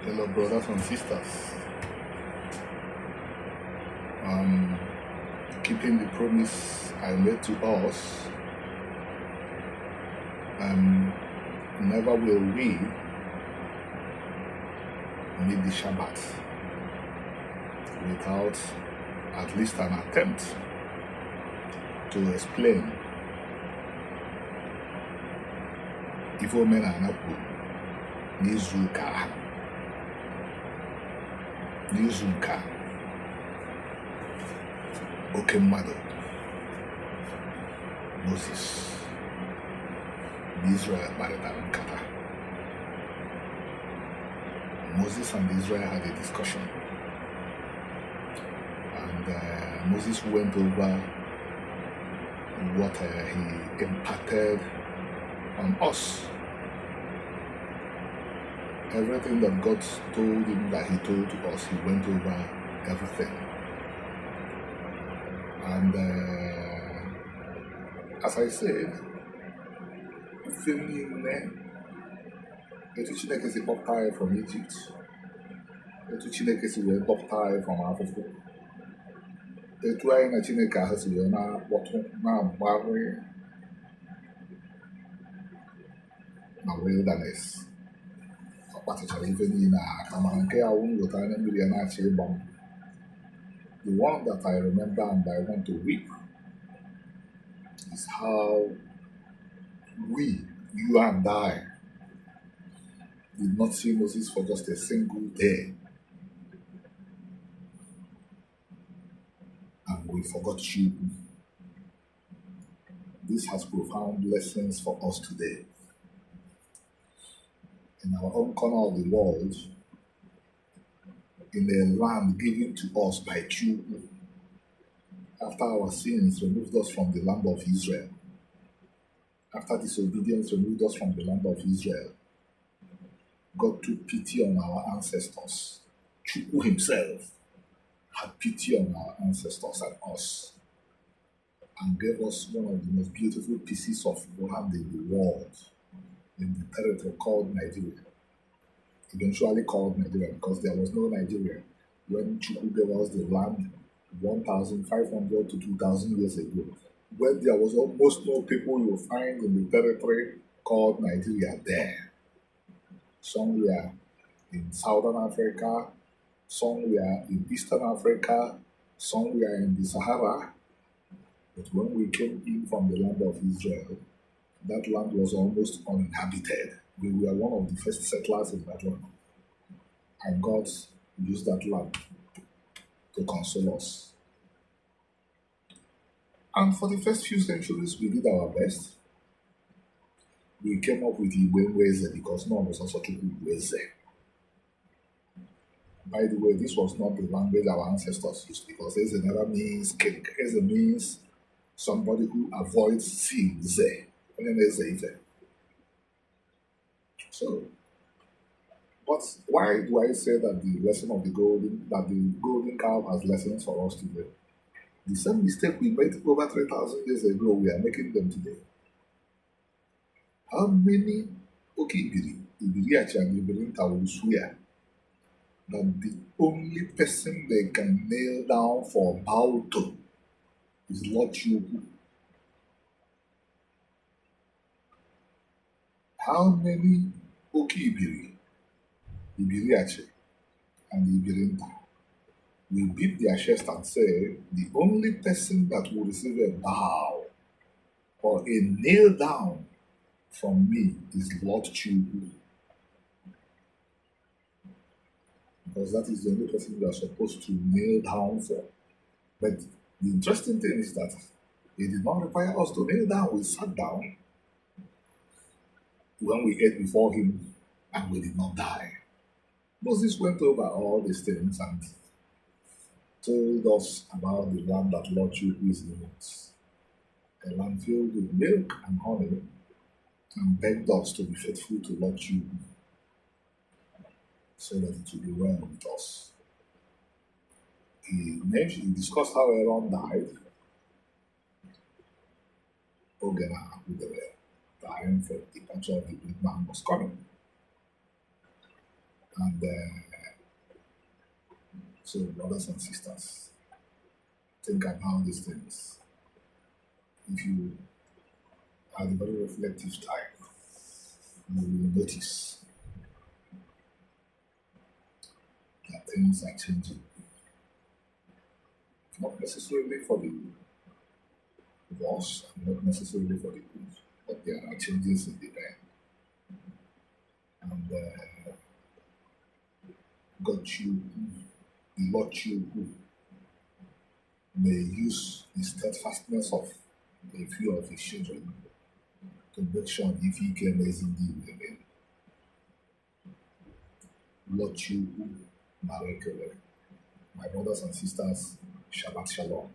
Hello, brothers and sisters. Um, Keeping the promise I made to us, never will we meet the Shabbat without at least an attempt to explain Ife Omenana n'izu nke oke mmadụ Moses na Israel kparịtara nkata. Moses and Israel had a discussion, and Moses went over what he imparted on us. Everything that God told him that he told to us, he went over everything. And as I said, etu Chineke si kpọpụta anyị from Egypt, etu Chineke si wee kpọpụta anyị from afụfụ, etu anyị na Chineke ahụ si wee na-akpọtụ na-agbarị na wilderness. Ọ kpatachara ife niile a aka, mana nke ya wụ nweta anya mmiri ya na-achị ịgba m. The one that I remember and I want to weep is how we, you and I, did not see Moses for just a single day. And we forgot you. This has profound lessons for us today. In our own corner of the world, in a land given to us by kwuru, after our sins removed us from the land of Israel, after disobedience removed us from the land of Israel, God took pity on our ancestors. Kwuru himself had pity on our ancestors and us, and gave us one of the most beautiful pieces of land in the world, in the territory called Nigeria. Eventually called Nigeria because there was no Nigeria when Chukwu gave us the land 1,500 to 2,000 years ago, when there was almost no people you find in the territory called Nigeria there. Some were in Southern Africa, some were in Eastern Africa, some were in the Sahara. But when we came in from the land of Israel, that land was almost uninhabited. We were one of the first settlers in that land. And God used that land to console us. And for the first few centuries, we did our best. We came up with Iweze because none of us also took Iweze. By the way, this was not the language our ancestors used, because Eze never means king. Eze means somebody who avoids seeing Ze. So, but why do I say that the lesson of the golden calf has lessons for us today? The same mistake we made over 3,000 years ago, we are making them today. How many Ibiriachi and Ibirinta will swear that the only person they can nail down for bow to is Lord Chukwu? How many Ibiriachi and Ibirinta will beat their chest and say the only person that will receive a bow or a nail down from me is Lord Chukwu? Because that is the only person we are supposed to kneel down for. But the interesting thing is that he did not require us to kneel down. We sat down when we ate before him, and we did not die. Moses went over all these things and told us about the land that Lord Chukwu is in it, a land filled with milk and honey, and begged us to be faithful to Lord Chukwu so that it will be well with us. He discussed how Aaron died. Ogena, who the time for the departure of the great man was coming. And so, brothers and sisters, think about these things. If you have a very reflective time, you will notice that things are changing. Not necessarily for the worse, not necessarily for the good, but there are changes in the air. And God you, the Lord you who may use the steadfastness of a few of his children to make sure if he can is indeed again. Lord you who, my brothers and sisters, Shabbat Shalom.